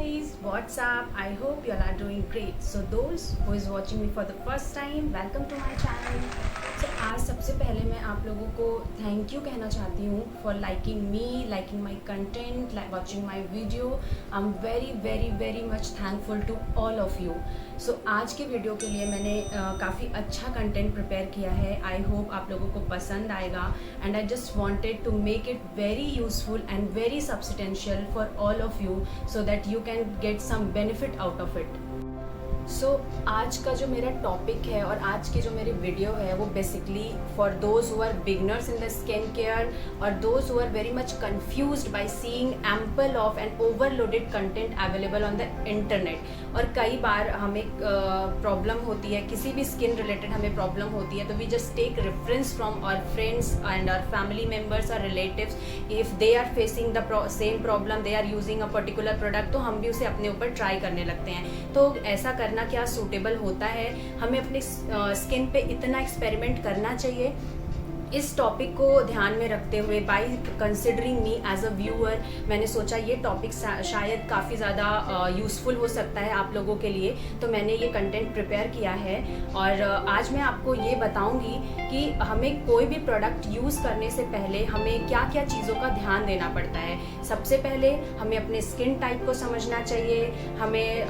guys, what's up? I hope you all are doing great. So those who is watching me for the first time, welcome to my channel. So आज सबसे पहले मैं आप लोगों को thank you कहना चाहती हूँ for liking me, liking my content, watching my video. I am very much thankful to all of you. So आज के वीडियो के लिए मैंने काफ़ी अच्छा कंटेंट प्रिपेयर किया है. आई होप आप लोगों को पसंद आएगा and I just wanted to make it very useful and very substantial for all of you so that you can get some benefit out of it. सो आज का जो मेरा टॉपिक है और आज की जो मेरी वीडियो है वो basically for those who are beginners in the skin care और those who are very much confused by seeing ample of and overloaded content available on the internet. और कई बार हमें प्रॉब्लम होती है, किसी भी स्किन रिलेटेड हमें प्रॉब्लम होती है, तो we just take reference from our friends and our family members और relatives. If they are facing the same problem, they are using a particular product, तो हम भी उसे अपने ऊपर ट्राई करने लगते हैं. तो ऐसा करना क्या सूटेबल होता है? हमें अपने स्किन पे इतना एक्सपेरिमेंट करना चाहिए. इस टॉपिक को ध्यान में रखते हुए by considering me as a viewer, मैंने सोचा ये टॉपिक शायद काफ़ी ज़्यादा यूज़फुल हो सकता है आप लोगों के लिए, तो मैंने ये कंटेंट प्रिपेयर किया है. और आज मैं आपको ये बताऊंगी कि हमें कोई भी प्रोडक्ट यूज़ करने से पहले हमें क्या क्या चीज़ों का ध्यान देना पड़ता है. सबसे पहले हमें अपने स्किन टाइप को समझना चाहिए. हमें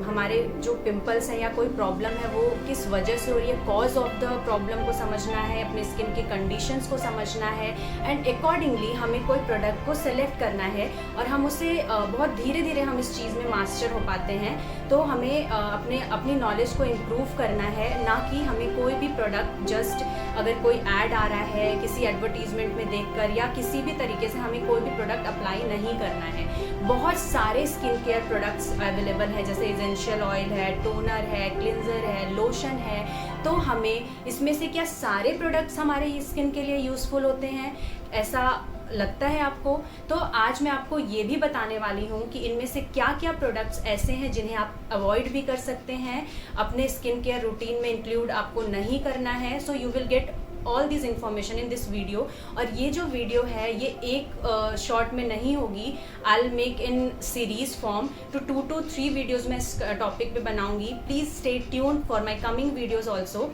हमारे जो पिंपल्स हैं या कोई प्रॉब्लम है वो किस वजह से हो रही है, कॉज ऑफ द प्रॉब्लम को समझना है, अपने स्किन के कंडीशंस को समझना है एंड अकॉर्डिंगली हमें कोई प्रोडक्ट को सेलेक्ट करना है. और हम उसे बहुत धीरे धीरे हम इस चीज़ में मास्टर हो पाते हैं. तो हमें अपनी नॉलेज को इम्प्रूव करना है, ना कि हमें कोई भी प्रोडक्ट जस्ट अगर कोई ऐड आ रहा है किसी एडवर्टीजमेंट में देखकर या किसी भी तरीके से हमें कोई भी प्रोडक्ट अप्लाई नहीं करना है. बहुत सारे स्किन केयर प्रोडक्ट्स अवेलेबल है, जैसे एसेंशियल ऑयल है, टोनर है, क्लिंजर है, लोशन है. तो हमें इसमें से क्या सारे प्रोडक्ट्स हमारे स्किन के लिए यूज़फुल होते हैं, ऐसा लगता है आपको? तो आज मैं आपको ये भी बताने वाली हूँ कि इनमें से क्या क्या प्रोडक्ट्स ऐसे हैं जिन्हें आप अवॉइड भी कर सकते हैं, अपने स्किन केयर रूटीन में इंक्लूड आपको नहीं करना है. So you will get all this information in this video. और ये जो वीडियो है ये एक शॉर्ट में नहीं होगी. I will make in series form to 2 to 3 videos मैं इस टॉपिक पे बनाऊंगी. Please stay tuned for my coming videos also.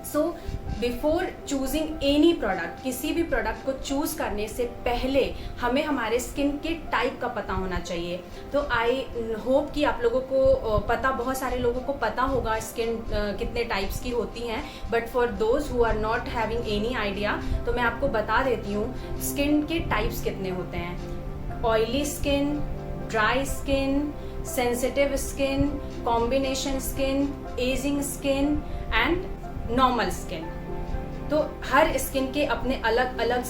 So before choosing any product, किसी भी प्रोडक्ट को चूज़ करने से पहले हमें हमारे स्किन के टाइप का पता होना चाहिए. तो आई होप कि आप लोगों को पता, बहुत सारे लोगों को पता होगा स्किन कितने टाइप्स की होती हैं. But for those who are not having any idea, तो मैं आपको बता देती हूँ स्किन के टाइप्स कितने होते हैं. Oily skin, dry skin, sensitive skin, combination skin, ageing skin and normal skin. तो हर स्किन के अपने अलग अलग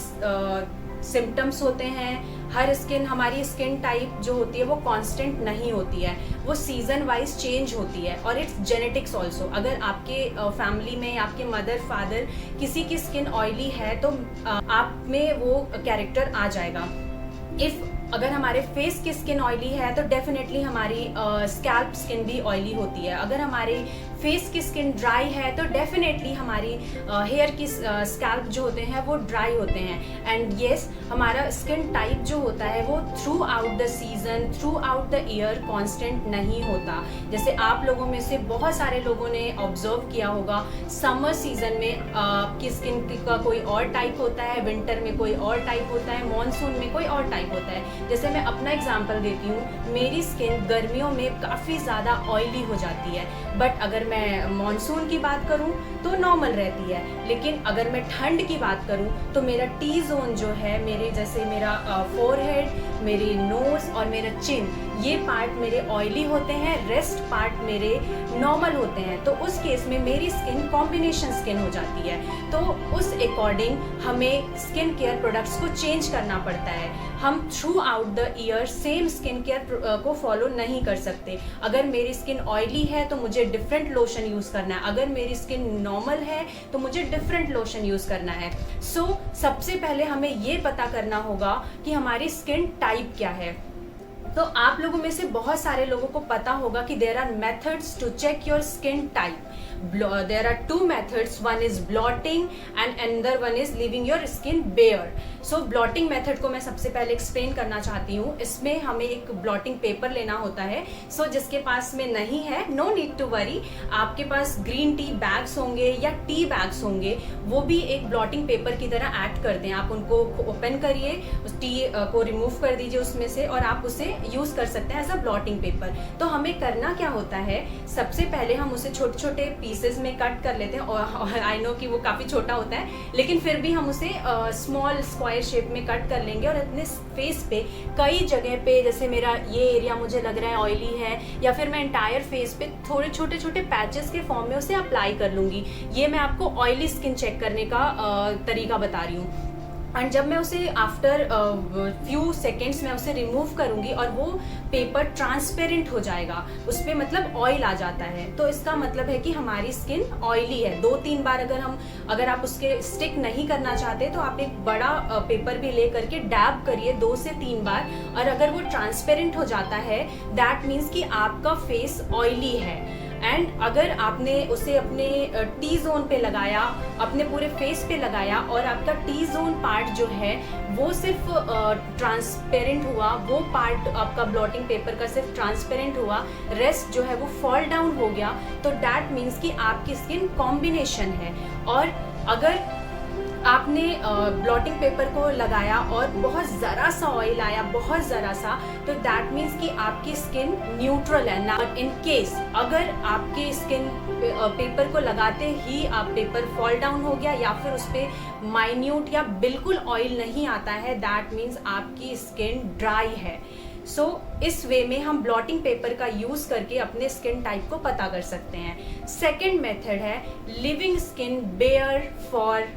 सिम्टम्स होते हैं. हमारी स्किन टाइप जो होती है वो कांस्टेंट नहीं होती है, वो सीजन वाइज चेंज होती है. और इट्स जेनेटिक्स ऑल्सो. अगर आपके फैमिली में आपके मदर फादर किसी की स्किन ऑयली है तो आप में वो कैरेक्टर आ जाएगा. अगर हमारे फेस की स्किन ऑयली है तो डेफिनेटली हमारी स्कैल्प स्किन भी ऑयली होती है. अगर हमारी फेस की स्किन ड्राई है तो डेफिनेटली हमारी हेयर की स्कैल्प जो होते हैं वो ड्राई होते हैं. एंड येस, हमारा स्किन टाइप जो होता है वो through out the season, through out the year constant नहीं होता. जैसे आप लोगों में से बहुत सारे लोगों ने ऑब्जर्व किया होगा, समर सीजन में आपकी स्किन का कोई और टाइप होता है, विंटर में कोई और टाइप होता है, मॉनसून में कोई और टाइप होता है. जैसे मैं अपना एग्जांपल देती हूँ, मेरी स्किन गर्मियों में काफ़ी ज़्यादा ऑयली हो जाती है, बट अगर मैं मॉनसून की बात करूँ तो नॉर्मल रहती है. लेकिन अगर मैं ठंड की बात करूँ तो मेरा टी जोन जो है, जैसे मेरा फोरहेड, मेरी नोज और मेरा चिन, ये पार्ट मेरे ऑयली होते हैं, रेस्ट पार्ट मेरे नॉर्मल होते हैं. तो उस केस में मेरी स्किन कॉम्बिनेशन स्किन हो जाती है. तो उस अकॉर्डिंग हमें स्किन केयर प्रोडक्ट्स को चेंज करना पड़ता है. हम through out the year same skin care को फॉलो नहीं कर सकते. अगर मेरी स्किन ऑयली है तो मुझे डिफरेंट लोशन यूज़ करना है, अगर मेरी स्किन नॉर्मल है तो मुझे डिफरेंट लोशन यूज़ करना है. सबसे पहले हमें ये पता करना होगा कि हमारी स्किन टाइप क्या है. तो आप लोगों में से बहुत सारे लोगों को पता होगा कि there are methods to check your skin type. There are two methods. One is blotting and another one is leaving your skin bare. So blotting method को मैं सबसे पहले एक्सप्लेन करना चाहती हूँ. इसमें हमें एक ब्लॉटिंग पेपर लेना होता है. So जिसके पास में नहीं है, no need to worry. आपके पास ग्रीन टी बैग्स होंगे या टी बैग्स होंगे, वो भी एक ब्लॉटिंग पेपर की तरह एक्ट करते हैं. आप उनको ओपन करिए, उस टी को रिमूव कर दीजिए उसमें से, और आप उसे यूज कर सकते हैं एज अ ब्लॉटिंग पेपर. तो हमें करना क्या होता है, सबसे पहले हम उसे छोटे छोटे पीसेस में कट कर लेते हैं. और आई नो कि वो काफ़ी छोटा होता है, लेकिन फिर भी हम उसे स्मॉल स्क्वायर शेप में कट कर लेंगे और अपने फेस पे कई जगह पे, जैसे मेरा ये एरिया मुझे लग रहा है ऑयली है, या फिर मैं एंटायर फेस पे थोड़े छोटे छोटे पैचेस के फॉर्म में उसे अप्लाई कर लूँगी. ये मैं आपको ऑयली स्किन चेक करने का तरीका बता रही हूँ. एंड जब मैं उसे आफ्टर फ्यू सेकेंड्स में उसे रिमूव करूंगी और वो पेपर ट्रांसपेरेंट हो जाएगा, उस पर मतलब ऑयल आ जाता है, तो इसका मतलब है कि हमारी स्किन ऑयली है. 2-3 बार अगर आप उसके स्टिक नहीं करना चाहते तो आप एक बड़ा पेपर भी ले करके डैब करिए 2 से 3 बार, और अगर वो ट्रांसपेरेंट हो जाता है दैट मीन्स कि आपका फेस ऑयली है. एंड अगर आपने उसे अपने टी जोन पे लगाया, अपने पूरे फेस पे लगाया, और आपका टी जोन पार्ट जो है वो सिर्फ ट्रांसपेरेंट हुआ, वो पार्ट आपका ब्लॉटिंग पेपर का सिर्फ ट्रांसपेरेंट हुआ, रेस्ट जो है वो फॉल डाउन हो गया, तो दैट मीन्स कि आपकी स्किन कॉम्बिनेशन है. और अगर आपने ब्लॉटिंग पेपर को लगाया और बहुत ज़रा सा ऑयल आया, बहुत ज़रा सा, तो दैट मीन्स कि आपकी स्किन न्यूट्रल है ना. इन केस अगर आपकी स्किन पेपर को लगाते ही आप पेपर फॉल डाउन हो गया या फिर उस पर माइन्यूट या बिल्कुल ऑयल नहीं आता है, दैट मीन्स आपकी स्किन ड्राई है. सो इस वे में हम ब्लॉटिंग पेपर का यूज करके अपने स्किन टाइप को पता कर सकते हैं. सेकेंड मेथड है leaving skin bare for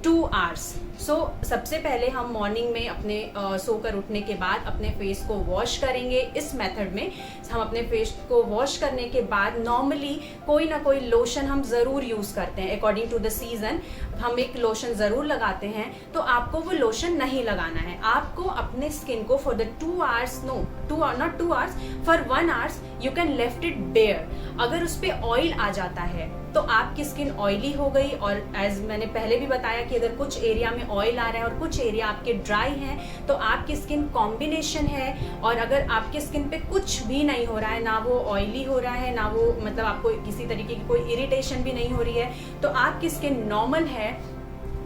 2 hours. So सबसे पहले हम मॉर्निंग में अपने सोकर उठने के बाद अपने फेस को वॉश करेंगे. इस मेथड में हम अपने फेस को वॉश करने के बाद नॉर्मली कोई ना कोई लोशन हम ज़रूर यूज़ करते हैं. अकॉर्डिंग टू द सीजन हम एक लोशन ज़रूर लगाते हैं. तो आपको वो लोशन नहीं लगाना है. आपको अपने स्किन को for the 2 hours, not 2 hours, for 1 hour you can left it bare. अगर उस पर ऑयल आ जाता है तो आपकी स्किन ऑयली हो गई. और एज मैंने पहले भी बताया कि अगर कुछ एरिया में ऑयल आ रहा है और कुछ एरिया आपके ड्राई हैं, तो आपकी स्किन कॉम्बिनेशन है. और अगर आपके स्किन पे कुछ भी नहीं हो रहा है, ना वो ऑयली हो रहा है, ना वो मतलब आपको किसी तरीके की कोई इरिटेशन भी नहीं हो रही है, तो आपकी स्किन नॉर्मल है.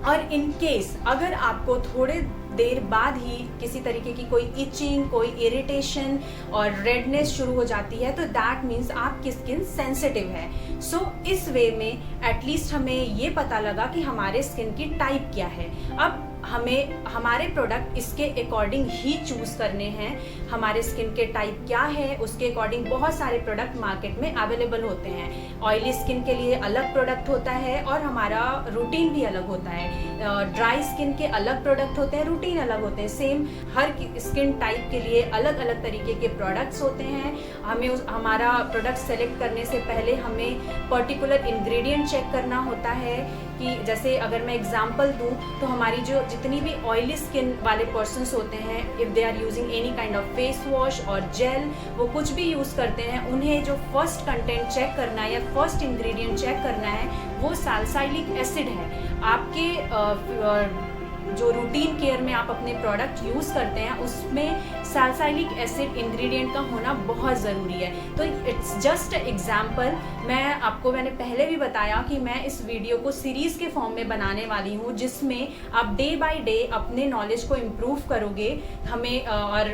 और इन केस अगर आपको थोड़े देर बाद ही किसी तरीके की कोई इचिंग, कोई इरिटेशन और रेडनेस शुरू हो जाती है, तो दैट मीन्स आपकी स्किन सेंसिटिव है. सो इस वे में एटलीस्ट हमें ये पता लगा कि हमारे स्किन की टाइप क्या है. अब हमें हमारे प्रोडक्ट इसके अकॉर्डिंग ही चूज़ करने हैं. हमारे स्किन के टाइप क्या है उसके अकॉर्डिंग बहुत सारे प्रोडक्ट मार्केट में अवेलेबल होते हैं. ऑयली स्किन के लिए अलग प्रोडक्ट होता है और हमारा रूटीन भी अलग होता है. ड्राई स्किन के अलग प्रोडक्ट होते हैं, रूटीन अलग होते हैं. सेम हर स्किन टाइप के लिए अलग अलग तरीके के प्रोडक्ट्स होते हैं. हमें हमारा प्रोडक्ट सेलेक्ट करने से पहले हमें पर्टिकुलर इंग्रेडिएंट चेक करना होता है. कि जैसे अगर मैं एग्जांपल दूं तो हमारी जो जितनी भी ऑयली स्किन वाले पर्सन्स होते हैं, if they are using any kind of face wash और जेल, वो कुछ भी यूज़ करते हैं, उन्हें जो फर्स्ट कंटेंट चेक करना है या फर्स्ट इंग्रेडिएंट चेक करना है वो सैलिसाइलिक एसिड है. आपके जो रूटीन केयर में आप अपने प्रोडक्ट यूज़ करते हैं उसमें सैलिसाइलिक एसिड इंग्रेडिएंट का होना बहुत ज़रूरी है. तो इट्स जस्ट एग्जाम्पल. मैंने पहले भी बताया कि मैं इस वीडियो को सीरीज़ के फॉर्म में बनाने वाली हूँ, जिसमें आप डे बाय डे अपने नॉलेज को इम्प्रूव करोगे. हमें और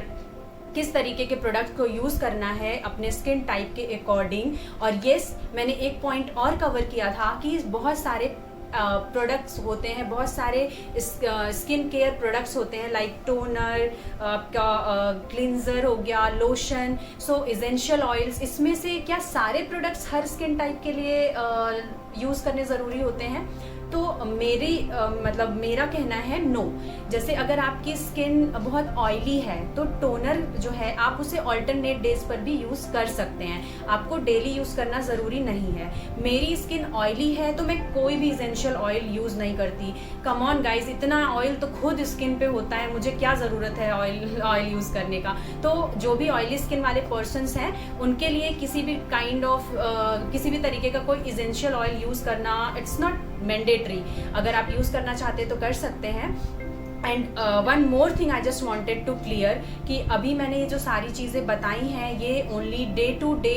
किस तरीके के प्रोडक्ट को यूज़ करना है अपने स्किन टाइप के अकॉर्डिंग. और येस, मैंने एक पॉइंट और कवर किया था कि बहुत सारे प्रोडक्ट्स होते हैं, बहुत सारे स्किन केयर प्रोडक्ट्स होते हैं, लाइक टोनर, आपका क्लिंजर हो गया, लोशन, सो एसेंशियल ऑयल्स. इसमें से क्या सारे प्रोडक्ट्स हर स्किन टाइप के लिए यूज़ करने ज़रूरी होते हैं? तो मतलब मेरा कहना है नो। जैसे अगर आपकी स्किन बहुत ऑयली है तो टोनर जो है आप उसे ऑल्टरनेट डेज पर भी यूज कर सकते हैं, आपको डेली यूज करना जरूरी नहीं है। मेरी स्किन ऑयली है तो मैं कोई भी इसेंशियल ऑयल यूज नहीं करती। कम ऑन गाइस, इतना ऑयल तो खुद स्किन पे होता है, मुझे क्या जरूरत है ऑयल यूज करने का। तो जो भी ऑयली स्किन वाले पर्सन्स हैं उनके लिए किसी भी काइंड ऑफ किसी भी तरीके का कोई इसेंशियल ऑयल यूज करना इट्स नॉट मैंडेटरी। अगर आप यूज करना चाहते तो कर सकते हैं। And one more thing I just wanted to clear कि अभी मैंने ये जो सारी चीज़ें बताई हैं ये ओनली डे टू डे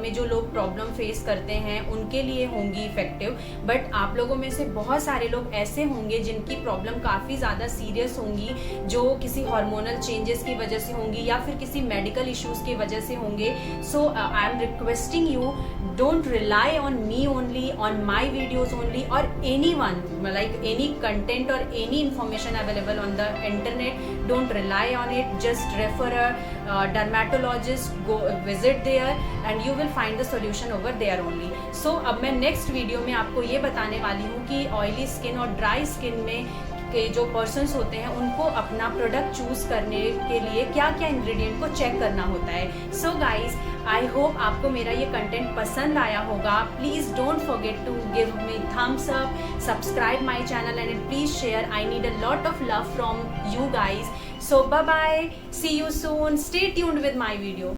में जो लोग प्रॉब्लम फेस करते हैं उनके लिए होंगी इफेक्टिव। बट आप लोगों में से बहुत सारे लोग ऐसे होंगे जिनकी प्रॉब्लम काफ़ी ज़्यादा सीरियस होंगी, जो किसी हार्मोनल चेंजेस की वजह से होंगी या फिर किसी मेडिकल इश्यूज़ की वजह से होंगे। So I am requesting you, don't rely on me only, on my videos only, or anyone, like any content or any information available on the internet. Don't rely on it. Just refer a dermatologist, go visit there and you will find the solution over there only. So अब मैं next video में आपको ये बताने वाली हूँ कि oily skin और dry skin में के जो पर्सन्स होते हैं उनको अपना प्रोडक्ट चूज करने के लिए क्या क्या इंग्रेडिएंट को चेक करना होता है। सो गाइज, आई होप आपको मेरा ये कंटेंट पसंद आया होगा। Please don't forget to give me thumbs up, subscribe my channel and please share. I need a lot of love from you guys. So bye bye, see you soon, stay tuned with my video.